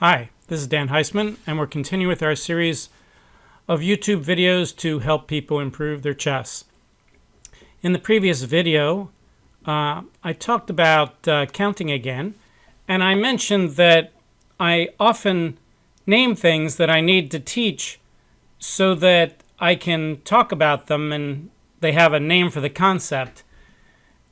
Hi, this is Dan Heisman, and we're continuing with our series of YouTube videos to help people improve their chess. In the previous video, I talked about counting again, and I mentioned that I often name things that I need to teach so that I can talk about them and they have a name for the concept.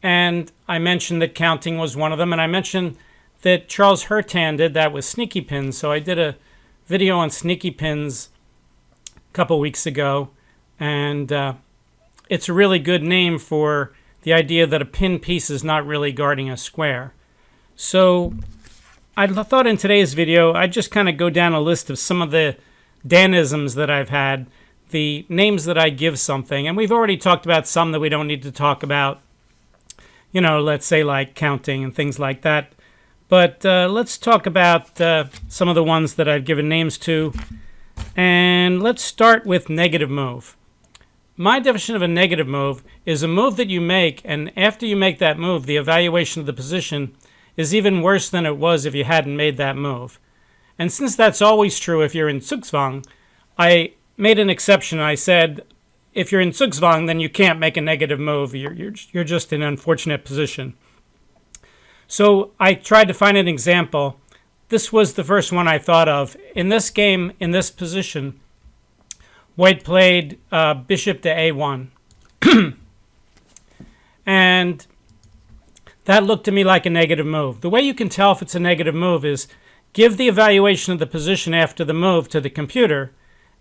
And I mentioned that counting was one of them, and I mentioned that Charles Hurtan did that with sneaky pins. So I did a video on sneaky pins a couple weeks ago, and it's a really good name for the idea that a pin piece is not really guarding a square. So I thought in today's video I'd just kind of go down a list of some of the Danisms that I've had, the names that I give something, and we've already talked about some that we don't need to talk about, you know, let's say like counting and things like that. But let's talk about some of the ones that I've given names to. And let's start with negative move. My definition of a negative move is a move that you make, and after you make that move, the evaluation of the position is even worse than it was if you hadn't made that move. And since that's always true if you're in Zugzwang, I made an exception. I said, if you're in Zugzwang, then you can't make a negative move. You're just in an unfortunate position. So I tried to find an example. This was the first one I thought of. In this game, in this position, White played bishop to a1. And that looked to me like a negative move. The way you can tell if it's a negative move is give the evaluation of the position after the move to the computer.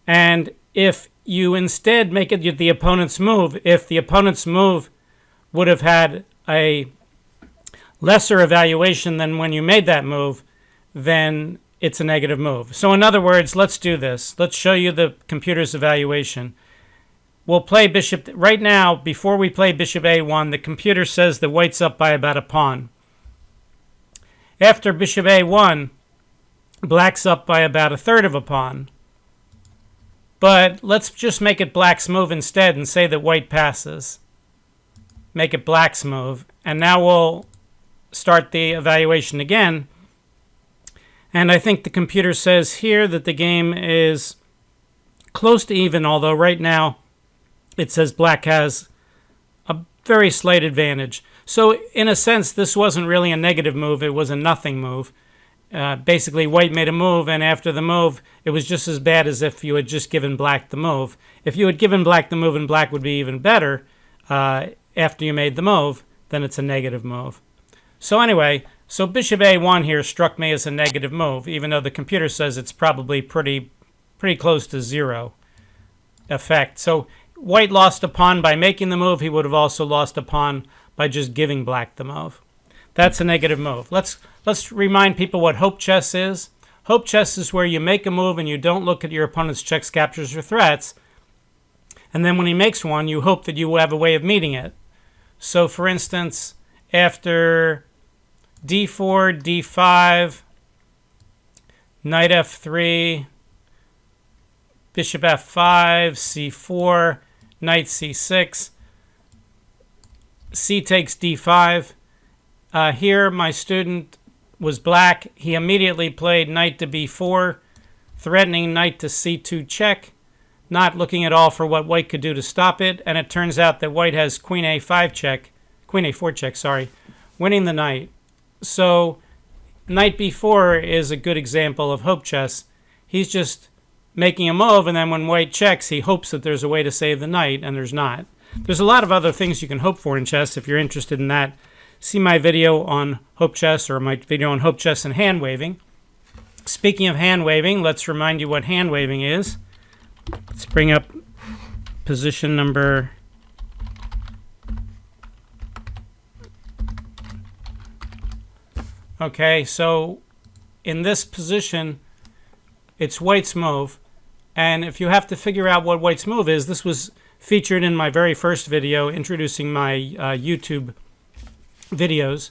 And if you instead make it the opponent's move, if the opponent's move would have had a lesser evaluation than when you made that move, then it's a negative move. So in other words, let's do this. Let's show you the computer's evaluation. We'll play bishop. Right now, before we play bishop a1, the computer says that White's up by about a pawn. After bishop a1, Black's up by about a third of a pawn. But let's just make it Black's move instead and say that White passes. Make it Black's move. And now we'll start the evaluation again, and I think the computer says here that the game is close to even, although right now it says Black has a very slight advantage. So in a sense, this wasn't really a negative move, it was a nothing move. Basically, White made a move, and after the move, it was just as bad as if you had just given Black the move. If you had given Black the move and Black would be even better after you made the move, then it's a negative move. So anyway, so bishop a1 here struck me as a negative move, even though the computer says it's probably pretty close to zero effect. So White lost a pawn by making the move. He would have also lost a pawn by just giving Black the move. That's a negative move. Let's remind people what hope chess is. Hope chess is where you make a move and you don't look at your opponent's checks, captures, or threats. And then when he makes one, you hope that you will have a way of meeting it. So for instance, after d4, d5, knight f3, bishop f5, c4, knight c6, c takes d5. Here my student was Black. He immediately played knight to b4, threatening knight to c2 check, not looking at all for what White could do to stop it. And it turns out that White has queen a5 check, queen a4 check, sorry, winning the knight. So knight b4 is a good example of hope chess. He's just making a move, and then when White checks, he hopes that there's a way to save the knight, and there's not. There's a lot of other things you can hope for in chess. If you're interested in that, see my video on hope chess or my video on hope chess and hand waving. Speaking of hand waving, let's remind you what hand waving is. Let's bring up position number... Okay, so in this position, it's White's move. And if you have to figure out what White's move is, this was featured in my very first video introducing my YouTube videos.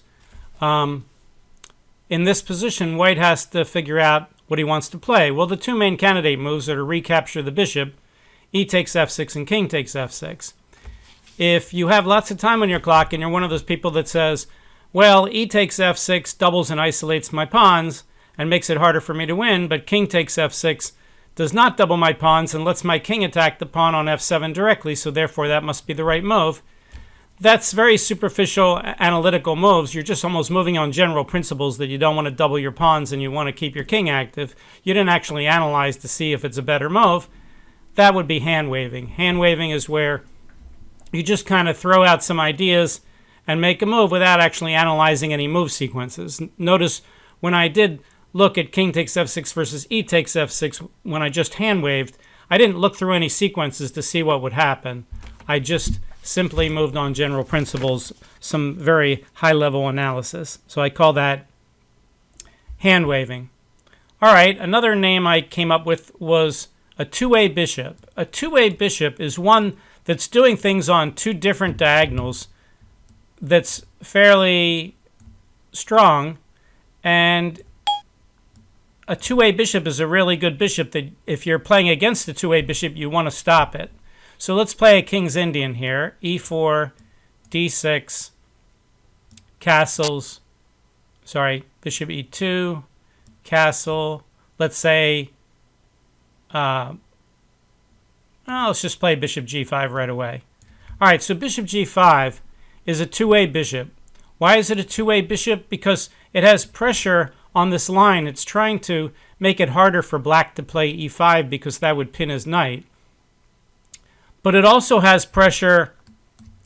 In this position, White has to figure out what he wants to play. Well, the two main candidate moves are to recapture the bishop, e takes f6 and king takes f6. If you have lots of time on your clock and you're one of those people that says, well, e takes f6 doubles and isolates my pawns, and makes it harder for me to win, but king takes f6 does not double my pawns and lets my king attack the pawn on f7 directly, so therefore that must be the right move. That's very superficial analytical moves. You're just almost moving on general principles that you don't want to double your pawns and you want to keep your king active. You didn't actually analyze to see if it's a better move. That would be hand-waving. Hand-waving is where you just kind of throw out some ideas and make a move without actually analyzing any move sequences. Notice when I did look at king takes f6 versus e takes f6, when I just hand-waved, I didn't look through any sequences to see what would happen. I just simply moved on general principles, some very high-level analysis. So I call that hand-waving. All right, another name I came up with was a two-way bishop. A two-way bishop is one that's doing things on two different diagonals that's fairly strong, and a two-way bishop is a really good bishop that if you're playing against a two-way bishop, you want to stop it. So let's play a King's Indian here. e4, d6, castles, bishop e2, castle. Let's say, let's just play bishop g5 right away. All right, so bishop g5 is a two-way bishop. Why is it a two-way bishop? Because it has pressure on this line. It's trying to make it harder for black to play e5 because that would pin his knight. But it also has pressure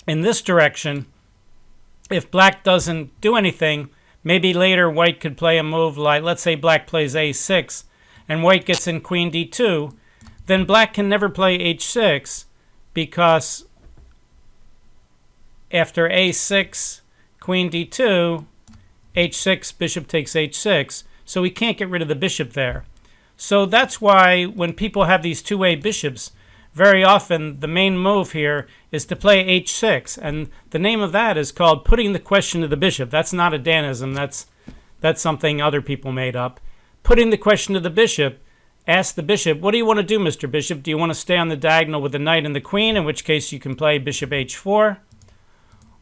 in this direction. If black doesn't do anything, maybe later white could play a move like, let's say black plays a6, and white gets in queen d2, then black can never play h6 because after a6, queen d2, h6, bishop takes h6, so we can't get rid of the bishop there. So that's why when people have these two-way bishops, very often the main move here is to play h6, and the name of that is called putting the question to the bishop. That's not a Danism, that's something other people made up. Putting the question to the bishop, ask the bishop, what do you want to do, Mr. Bishop? Do you want to stay on the diagonal with the knight and the queen, in which case you can play bishop h4?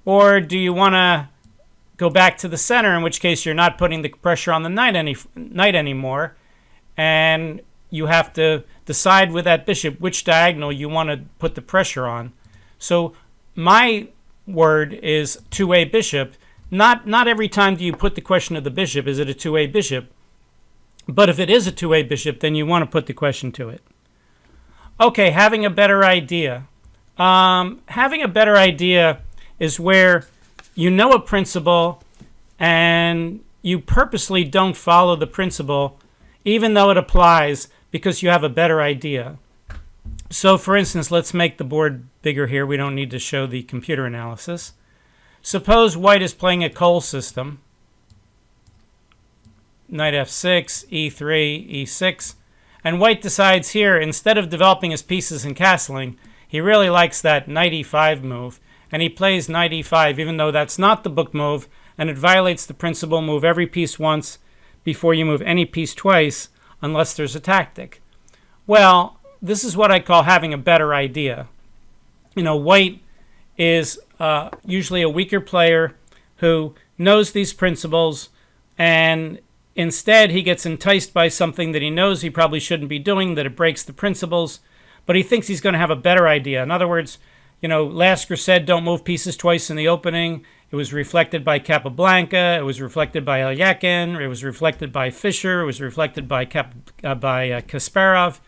Or do you want to go back to the center, in which case you're not putting the pressure on the knight anymore, and you have to decide with that bishop which diagonal you want to put the pressure on. So my word is two-way bishop. Not every time do you put the question to the bishop, is it a two-way bishop? But if it is a two-way bishop, then you want to put the question to it. Okay, having a better idea. Having a better idea is where you know a principle and you purposely don't follow the principle even though it applies because you have a better idea. So for instance, let's make the board bigger here. We don't need to show the computer analysis. Suppose white is playing a Cole system. Knight f6, e3, e6. And white decides here, instead of developing his pieces and castling, he really likes that knight e5 move. And he plays knight e5, even though that's not the book move, and it violates the principle, move every piece once before you move any piece twice, unless there's a tactic. Well, this is what I call having a better idea. You know, white is usually a weaker player who knows these principles, and instead he gets enticed by something that he knows he probably shouldn't be doing, that it breaks the principles, but he thinks he's going to have a better idea. In other words, you know, Lasker said don't move pieces twice in the opening. It was reflected by Capablanca. It was reflected by Alyakin. It was reflected by Fischer. It was reflected by Kasparov.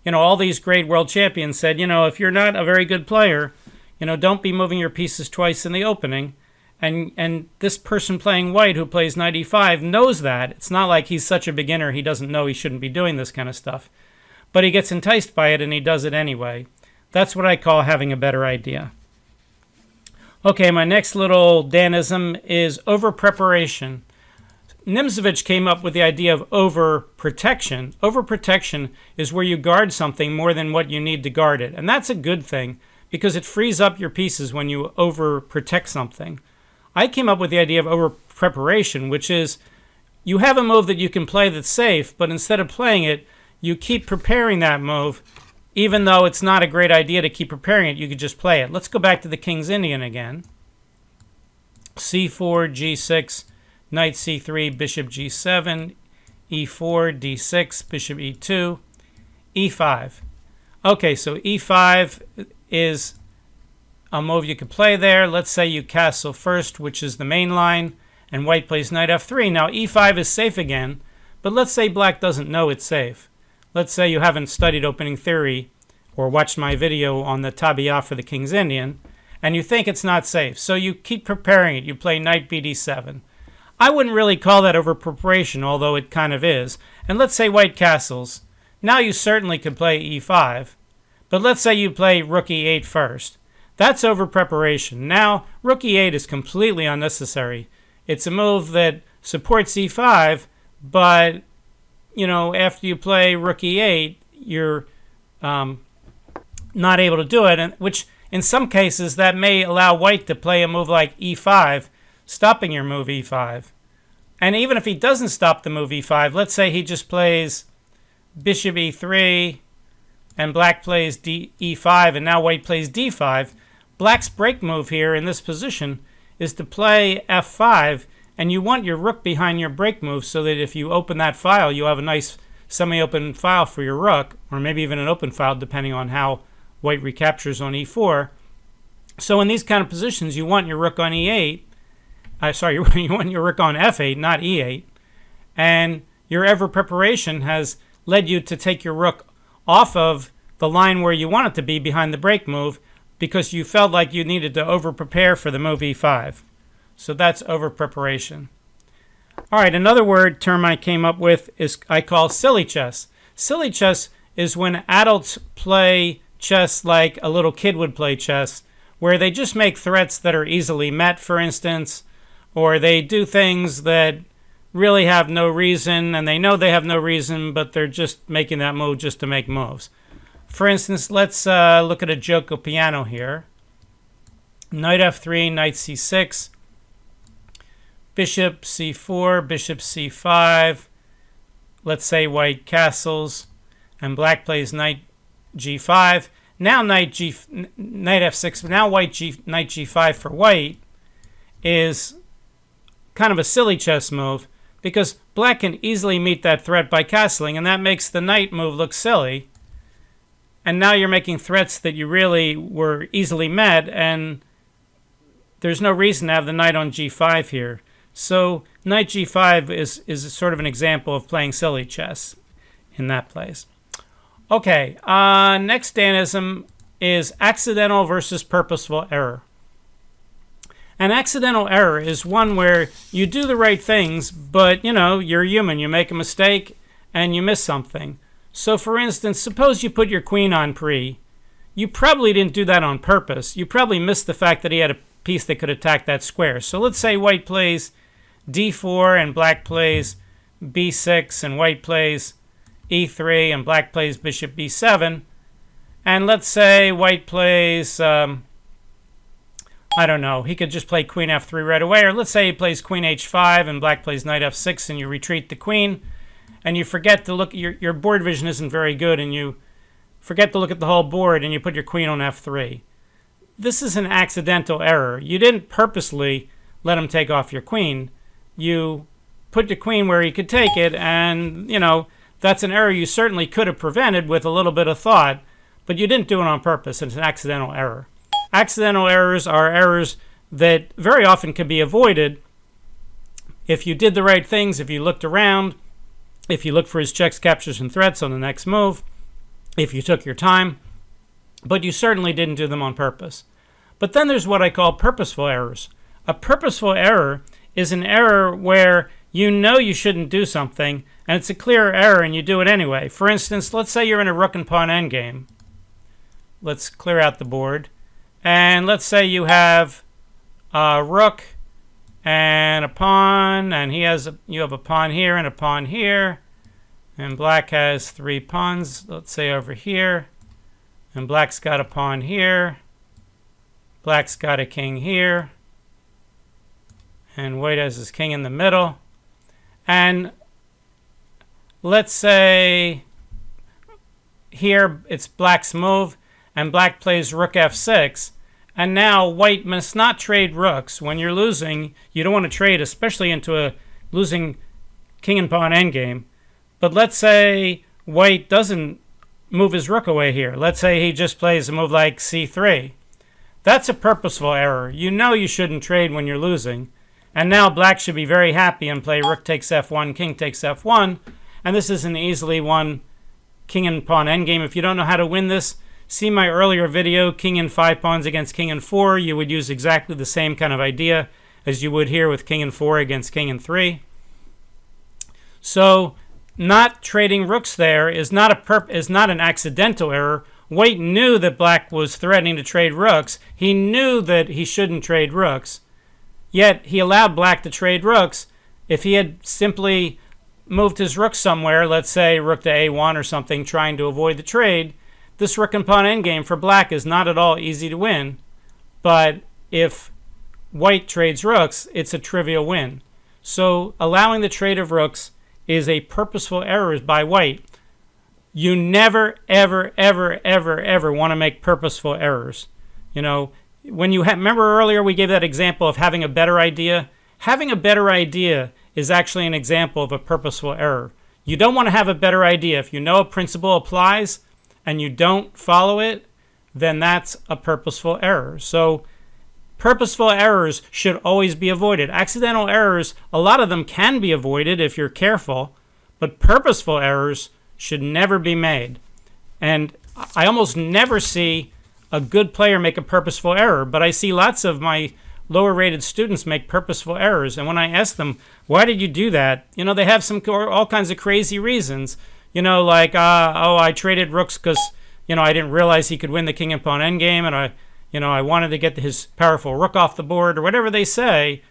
You know, all these great world champions said, you know, if you're not a very good player, you know, don't be moving your pieces twice in the opening. And this person playing white who plays knight e5 knows that. It's not like he's such a beginner he doesn't know he shouldn't be doing this kind of stuff. But he gets enticed by it and he does it anyway. That's what I call having a better idea. Okay, my next little Danism is overpreparation. Nimzovich came up with the idea of overprotection. Overprotection is where you guard something more than what you need to guard it. And that's a good thing because it frees up your pieces when you overprotect something. I came up with the idea of overpreparation, which is you have a move that you can play that's safe, but instead of playing it, you keep preparing that move. Even though it's not a great idea to keep preparing it, you could just play it. Let's go back to the King's Indian again. c4, g6, knight c3, bishop g7, e4, d6, bishop e2, e5. Okay, so e5 is a move you could play there. Let's say you castle first, which is the main line, and white plays knight f3. Now e5 is safe again, but let's say black doesn't know it's safe. Let's say you haven't studied opening theory or watched my video on the tabiya for the King's Indian, and you think it's not safe. So you keep preparing it. You play knight bd7. I wouldn't really call that over-preparation, although it kind of is. And let's say white castles. Now you certainly could play e5, but let's say you play rook e8 first. That's over-preparation. Now, rook e8 is completely unnecessary. It's a move that supports e5, but, you know, after you play rook e8, you're not able to do it, and which in some cases that may allow white to play a move like e5, stopping your move e5. And even if he doesn't stop the move e5, let's say he just plays bishop e3 and black plays e5 and now white plays d5, black's break move here in this position is to play f5, and you want your rook behind your break move so that if you open that file, you have a nice semi-open file for your rook, or maybe even an open file depending on how white recaptures on e4. So in these kind of positions, you want your rook on e8. You want your rook on f8, not e8. And your over-preparation has led you to take your rook off of the line where you want it to be behind the break move because you felt like you needed to over-prepare for the move e5. So that's over-preparation. All right, another term I came up with is I call silly chess. Silly chess is when adults play chess like a little kid would play chess, where they just make threats that are easily met, for instance, or they do things that really have no reason, and they know they have no reason, but they're just making that move just to make moves. For instance, let's look at a Joko piano here. Knight f3, knight c6, bishop c4, bishop c5. Let's say white castles, and black plays knight g5. Now knight f6. Now knight g5 for white is kind of a silly chess move because black can easily meet that threat by castling, and that makes the knight move look silly. And now you're making threats that you really were easily met, and there's no reason to have the knight on g5 here. So knight g5 is sort of an example of playing silly chess in that place. Okay, next Danism is accidental versus purposeful error. An accidental error is one where you do the right things, but, you know, you're human. You make a mistake and you miss something. So, for instance, suppose you put your queen on pre. You probably didn't do that on purpose. You probably missed the fact that he had a piece that could attack that square. So let's say white plays d4 and black plays b6 and white plays e3 and black plays bishop b7. And let's say white plays, I don't know, he could just play queen f3 right away. Or let's say he plays queen h5 and black plays knight f6 and you retreat the queen. And you forget to look, your board vision isn't very good, and you forget to look at the whole board and you put your queen on f3. This is an accidental error. You didn't purposely let him take off your queen. You put the queen where he could take it, and, you know, that's an error you certainly could have prevented with a little bit of thought, but you didn't do it on purpose. It's an accidental error. Accidental errors are errors that very often can be avoided if you did the right things, if you looked around, if you looked for his checks, captures, and threats on the next move, if you took your time, but you certainly didn't do them on purpose. But then there's what I call purposeful errors. A purposeful error is an error where you know you shouldn't do something, and it's a clear error and you do it anyway. For instance, let's say you're in a rook and pawn endgame. Let's clear out the board. And let's say you have a rook and a pawn, and you have a pawn here and a pawn here, and black has 3 pawns, let's say over here, and black's got a pawn here, black's got a king here, and white has his king in the middle. And let's say here it's black's move, and black plays rook f6. And now white must not trade rooks. When you're losing, you don't want to trade, especially into a losing king and pawn endgame. But let's say white doesn't move his rook away here. Let's say he just plays a move like c3. That's a purposeful error. You know you shouldn't trade when you're losing. And now black should be very happy and play rook takes f1, king takes f1. And this is an easily won king and pawn endgame. If you don't know how to win this, see my earlier video, king and 5 pawns against king and 4. You would use exactly the same kind of idea as you would here with king and 4 against king and 3. So not trading rooks there is not an accidental error. White knew that black was threatening to trade rooks. He knew that he shouldn't trade rooks. Yet he allowed black to trade rooks. If he had simply moved his rook somewhere, let's say rook to a1 or something, trying to avoid the trade, this rook and pawn endgame for black is not at all easy to win. But if white trades rooks, it's a trivial win. So allowing the trade of rooks is a purposeful error by white. You never, ever, ever, ever, ever want to make purposeful errors. You know, when you remember earlier we gave that example of having a better idea. Having a better idea is actually an example of a purposeful error. You don't want to have a better idea. If you know a principle applies and you don't follow it, then that's a purposeful error. So purposeful errors should always be avoided. Accidental errors, a lot of them can be avoided if you're careful, but purposeful errors should never be made. And I almost never see a good player make a purposeful error, but I see lots of my lower rated students make purposeful errors. And when I ask them, why did you do that? You know, they have all kinds of crazy reasons. You know, like, I traded rooks because, you know, I didn't realize he could win the king and pawn endgame, and I wanted to get his powerful rook off the board, or whatever they say.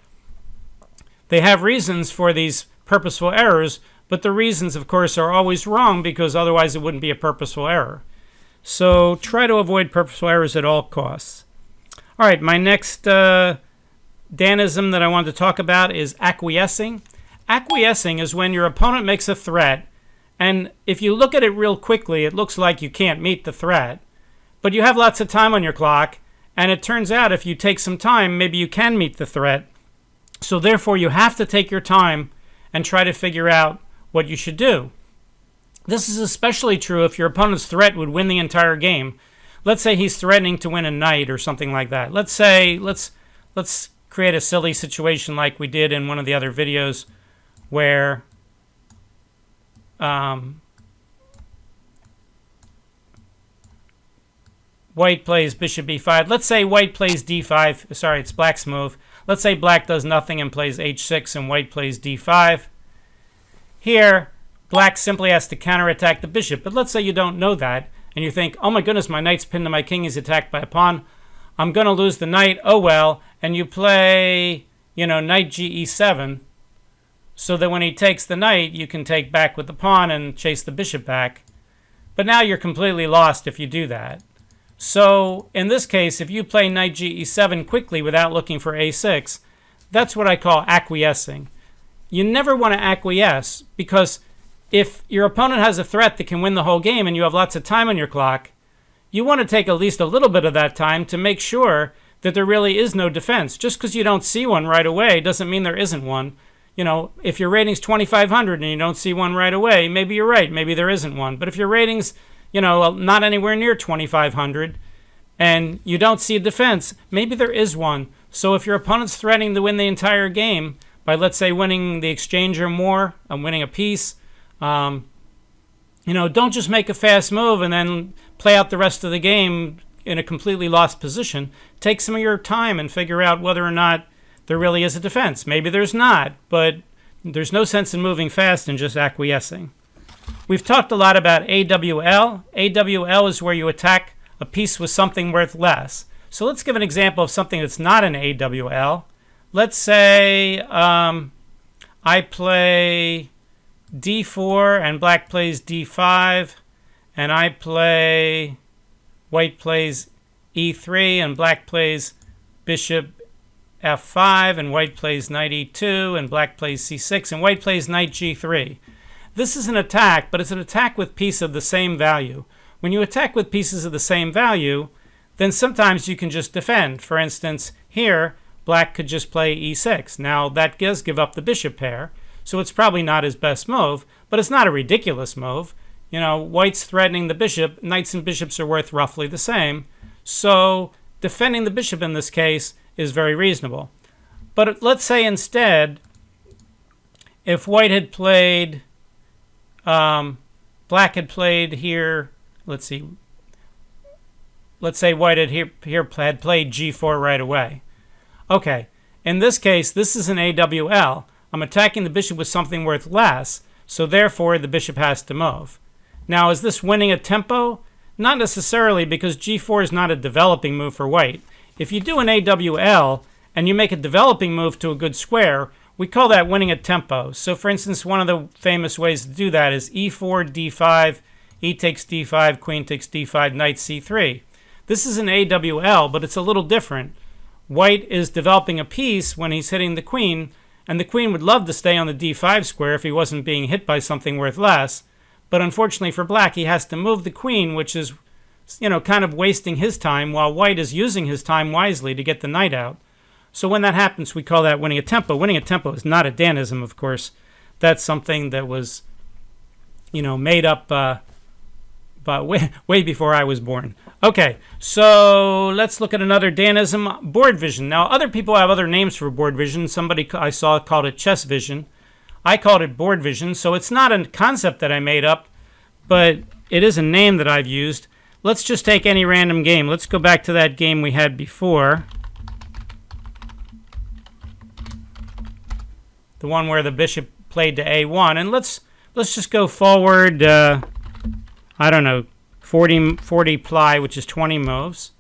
They have reasons for these purposeful errors, but the reasons, of course, are always wrong because otherwise it wouldn't be a purposeful error. So try to avoid purposeful errors at all costs. All right, my next Danism that I wanted to talk about is acquiescing. Acquiescing is when your opponent makes a threat, and if you look at it real quickly, it looks like you can't meet the threat. But you have lots of time on your clock, and it turns out if you take some time, maybe you can meet the threat. So therefore, you have to take your time and try to figure out what you should do. This is especially true if your opponent's threat would win the entire game. Let's say he's threatening to win a knight or something like that. Let's create a silly situation like we did in one of the other videos where white plays bishop b5. Let's say white plays d5. Sorry, it's black's move. Let's say black does nothing and plays h6 and white plays d5. Here, black simply has to counterattack the bishop. But let's say you don't know that and you think, oh my goodness, my knight's pinned to my king. He's attacked by a pawn. I'm going to lose the knight. Oh well. And you play, knight ge7 so that when he takes the knight, you can take back with the pawn and chase the bishop back. But now you're completely lost if you do that. So in this case, if you play knight ge7 quickly without looking for a6, that's what I call acquiescing. You never want to acquiesce because if your opponent has a threat that can win the whole game and you have lots of time on your clock, you want to take at least a little bit of that time to make sure that there really is no defense. Just because you don't see one right away doesn't mean there isn't one. If your rating's 2,500 and you don't see one right away, maybe you're right, maybe there isn't one. But if your rating's not anywhere near 2,500 and you don't see a defense, maybe there is one. So if your opponent's threatening to win the entire game by, let's say, winning the exchange or more, winning a piece, don't just make a fast move and then play out the rest of the game in a completely lost position. Take some of your time and figure out whether or not there really is a defense. Maybe there's not, but there's no sense in moving fast and just acquiescing. We've talked a lot about AWL. AWL is where you attack a piece with something worth less. So let's give an example of something that's not an AWL. Let's say I play d4 and black plays d5, and white plays e3 and black plays bishop f5, and white plays knight e2 and black plays c6, and white plays knight g3. This is an attack, but it's an attack with pieces of the same value. When you attack with pieces of the same value, then sometimes you can just defend. For instance, here, black could just play e6. Now, that does give up the bishop pair. so it's probably not his best move, but it's not a ridiculous move. You know, white's threatening the bishop. Knights and bishops are worth roughly the same, so defending the bishop in this case is very reasonable. But let's say instead, if white had played, black had played here, let's see, let's say white had had played g4 right away. Okay, in this case, this is an AWL. I'm attacking the bishop with something worth less, so therefore the bishop has to move. Now, is this winning a tempo? Not necessarily, because g4 is not a developing move for white. If you do an AWL and you make a developing move to a good square, we call that winning a tempo. So for instance, one of the famous ways to do that is e4, d5, e takes d5, queen takes d5, knight c3. This is an AWL, but it's a little different. White is developing a piece when he's hitting the queen, and the queen would love to stay on the d5 square if he wasn't being hit by something worth less. But unfortunately for black, he has to move the queen, which is, you know, kind of wasting his time, while white is using his time wisely to get the knight out. So when that happens, we call that winning a tempo. Winning a tempo is not a Danism, of course. That's something that was, you know, made up but way before I was born. Okay, so let's look at another Danism, Boardvision. Now, other people have other names for Boardvision. Somebody I saw called it chess vision. I called it Boardvision, so it's not a concept that I made up, but it is a name that I've used. Let's just take any random game. Let's go back to that game we had before. The one where the bishop played to a1, and let's just go forward, I don't know, 40 ply, which is 20 moves.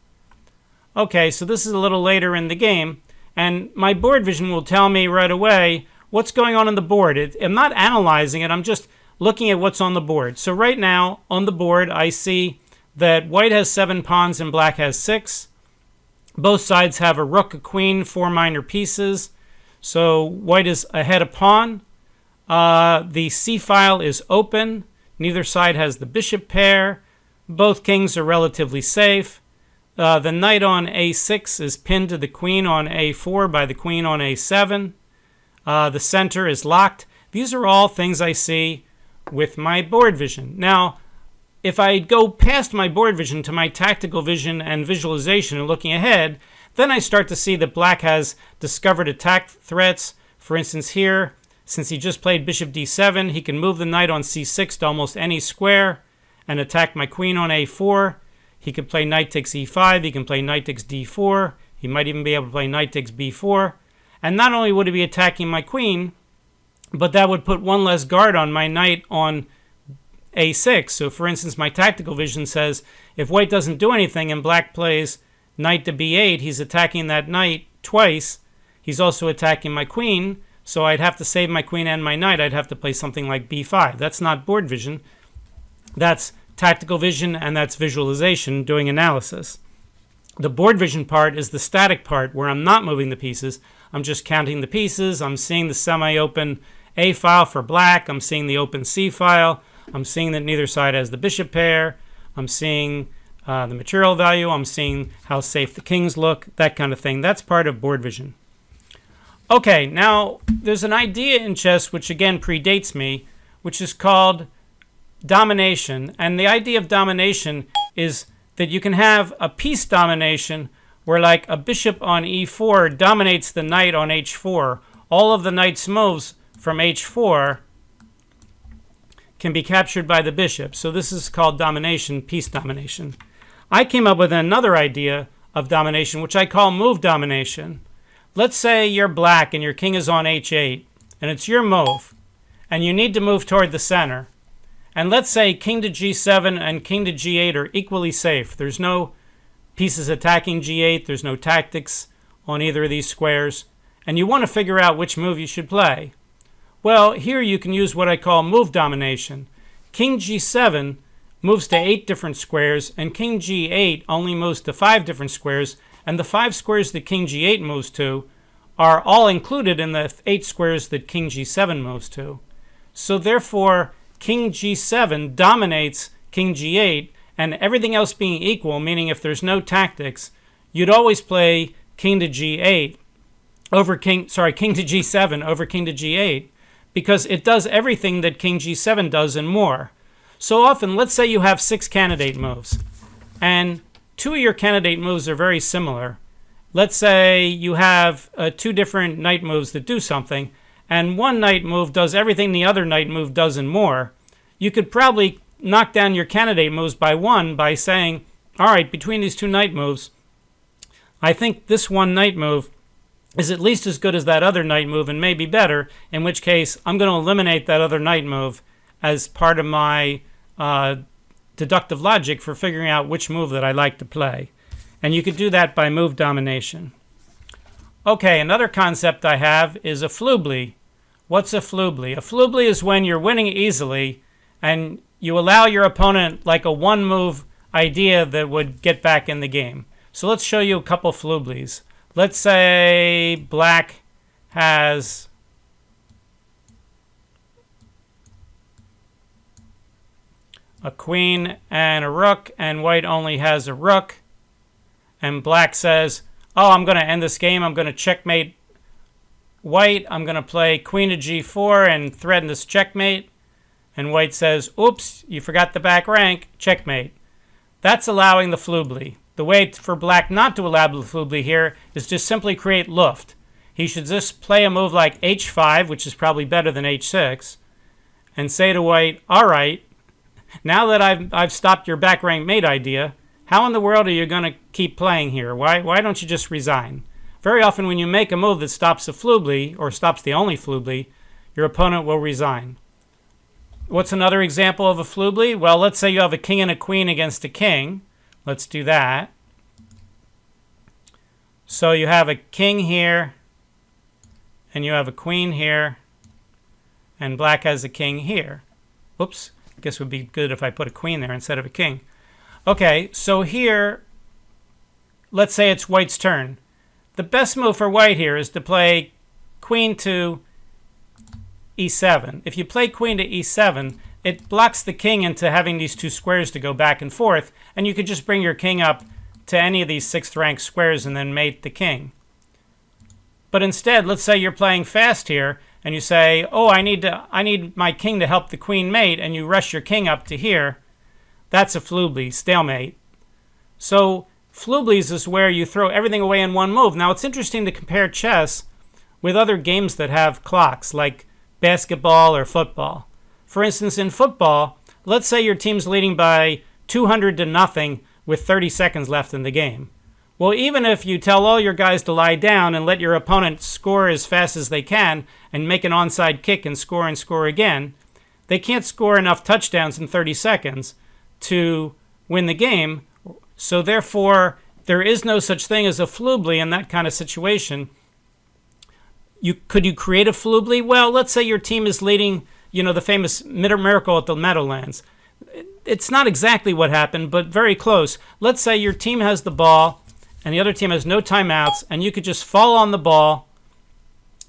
Okay, so this is a little later in the game, and my Boardvision will tell me right away what's going on the board. I'm not analyzing it, I'm just looking at what's on the board. So right now, on the board, I see that white has 7 pawns and black has 6. Both sides have a rook, a queen, 4 minor pieces. So white is ahead a pawn. The c-file is open. Neither side has the bishop pair. Both kings are relatively safe. The knight on a6 is pinned to the queen on a4 by the queen on a7. The center is locked. These are all things I see with my Boardvision. Now, if I go past my Boardvision to my tactical vision and visualization and looking ahead, then I start to see that black has discovered attack threats. For instance, here, since he just played bishop d7, he can move the knight on c6 to almost any square and attack my queen on a4. He could play knight takes e5. He can play knight takes d4. He might even be able to play knight takes b4. And not only would he be attacking my queen, but that would put one less guard on my knight on a6. So for instance, my tactical vision says if white doesn't do anything and black plays knight to b8, he's attacking that knight twice. He's also attacking my queen, so I'd have to save my queen and my knight. I'd have to play something like b5. That's not Boardvision. That's tactical vision, and that's visualization, doing analysis. The Boardvision part is the static part where I'm not moving the pieces. I'm just counting the pieces. I'm seeing the semi-open A file for black. I'm seeing the open C file. I'm seeing that neither side has the bishop pair. I'm seeing the material value. I'm seeing how safe the kings look, that kind of thing. That's part of Boardvision. Okay, now there's an idea in chess which again predates me, which is called domination. And the idea of domination is that you can have a piece domination where like a bishop on e4 dominates the knight on h4. All of the knight's moves from h4 can be captured by the bishop. So this is called domination, piece domination. I came up with another idea of domination, which I call move domination. Let's say you're black and your king is on h8, and it's your move, and you need to move toward the center. And let's say king to g7 and king to g8 are equally safe. There's no pieces attacking g8. There's no tactics on either of these squares. And you want to figure out which move you should play. Well, here you can use what I call move domination. King g7 moves to 8 different squares, and king g8 only moves to 5 different squares. And the 5 squares that king g8 moves to are all included in the 8 squares that king g7 moves to. So therefore, king g7 dominates king g8, and everything else being equal, meaning if there's no tactics, you'd always play king to g8 over king to g7 over king to g8, because it does everything that king g7 does and more. So often, let's say you have 6 candidate moves, and 2 of your candidate moves are very similar. Let's say you have 2 different knight moves that do something, and one knight move does everything the other knight move does and more. You could probably knock down your candidate moves by 1 by saying, all right, between these 2 knight moves, I think this one knight move is at least as good as that other knight move and maybe better, in which case I'm going to eliminate that other knight move as part of my deductive logic for figuring out which move that I like to play. And you could do that by move domination. Okay, another concept I have is a Floobly. What's a Floobly? A Floobly is when you're winning easily and you allow your opponent like a one-move idea that would get back in the game. So let's show you a couple Flooblies. Let's say black has a queen and a rook, and white only has a rook. And black says, oh, I'm going to end this game. I'm going to checkmate white. I'm going to play queen to g4 and threaten this checkmate. And white says, oops, you forgot the back rank, checkmate. That's allowing the Floobly. The way for black not to allow the Floobly here is just simply create luft. He should just play a move like h5, which is probably better than h6, and say to white, all right, now that I've stopped your back rank mate idea, how in the world are you going to keep playing here? Why don't you just resign? Very often when you make a move that stops a Floobly, or stops the only Floobly, your opponent will resign. What's another example of a Floobly? Well, let's say you have a king and a queen against a king. Let's do that. So you have a king here, and you have a queen here, and black has a king here. Oops, I guess it would be good if I put a queen there instead of a king. Okay, so here, let's say it's white's turn. The best move for white here is to play queen to e7. If you play queen to e7, it blocks the king into having these 2 squares to go back and forth, and you could just bring your king up to any of these 6th rank squares and then mate the king. But instead, let's say you're playing fast here, and you say, oh, I need my king to help the queen mate, and you rush your king up to here. That's a Floobly, stalemate. So Flooblies is where you throw everything away in one move. Now, it's interesting to compare chess with other games that have clocks, like basketball or football. For instance, in football, let's say your team's leading by 200-0 with 30 seconds left in the game. Well, even if you tell all your guys to lie down and let your opponent score as fast as they can and make an onside kick and score again, they can't score enough touchdowns in 30 seconds to win the game. So therefore, there is no such thing as a Floobly in that kind of situation. Could you create a Floobly? Well, let's say your team is leading, the famous miracle at the Meadowlands. It's not exactly what happened, but very close. Let's say your team has the ball and the other team has no timeouts, and you could just fall on the ball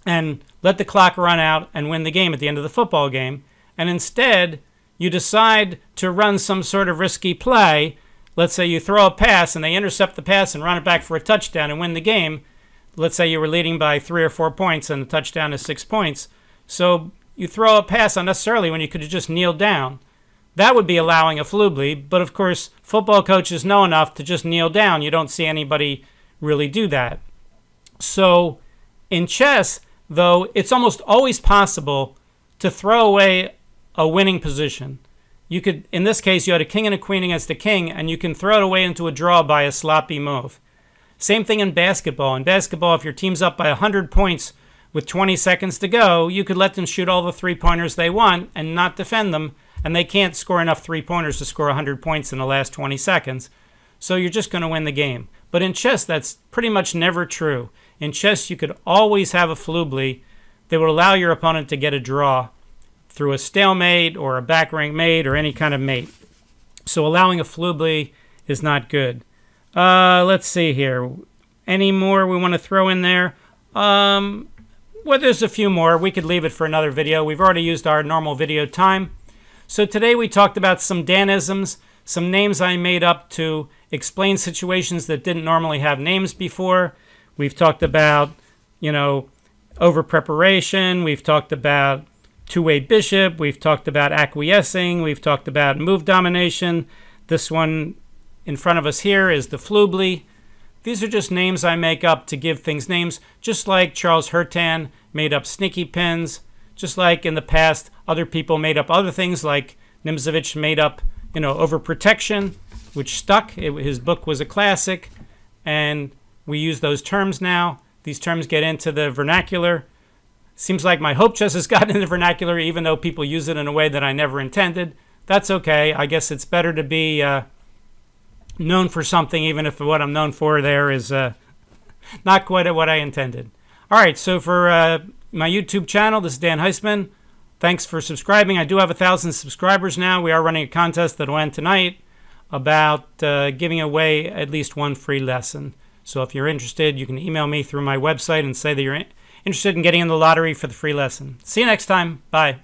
and let the clock run out and win the game at the end of the football game. And instead, you decide to run some sort of risky play. Let's say you throw a pass and they intercept the pass and run it back for a touchdown and win the game. Let's say you were leading by 3 or 4 points and the touchdown is 6 points. So you throw a pass unnecessarily when you could have just kneeled down. That would be allowing a Floobly, but of course, football coaches know enough to just kneel down. You don't see anybody really do that. So in chess, though, it's almost always possible to throw away a winning position. You could, in this case, you had a king and a queen against a king, and you can throw it away into a draw by a sloppy move. Same thing in basketball. In basketball, if your team's up by 100 points with 20 seconds to go, you could let them shoot all the three-pointers they want and not defend them, and they can't score enough three-pointers to score 100 points in the last 20 seconds. So you're just going to win the game. But in chess, that's pretty much never true. In chess, you could always have a Floobly that would allow your opponent to get a draw through a stalemate or a back rank mate or any kind of mate. So allowing a Floobly is not good. Let's see here. Any more we want to throw in there? Well, there's a few more. We could leave it for another video. We've already used our normal video time. So today we talked about some Danisms, some names I made up to explain situations that didn't normally have names before. We've talked about, overpreparation. We've talked about two-way bishop. We've talked about acquiescing. We've talked about move domination. This one in front of us here is the Floobly. These are just names I make up to give things names, just like Charles Hertan made up sneaky pins, just like in the past other people made up other things, like Nimzovich made up, overprotection, which stuck. His book was a classic, and we use those terms now. These terms get into the vernacular. Seems like my hope chest has gotten into the vernacular, even though people use it in a way that I never intended. That's okay. I guess it's better to be known for something, even if what I'm known for there is not quite what I intended. All right, so for my YouTube channel, this is Dan Heisman. Thanks for subscribing. I do have 1,000 subscribers now. We are running a contest that will end tonight about giving away at least one free lesson. So if you're interested, you can email me through my website and say that you're interested in getting in the lottery for the free lesson. See you next time. Bye.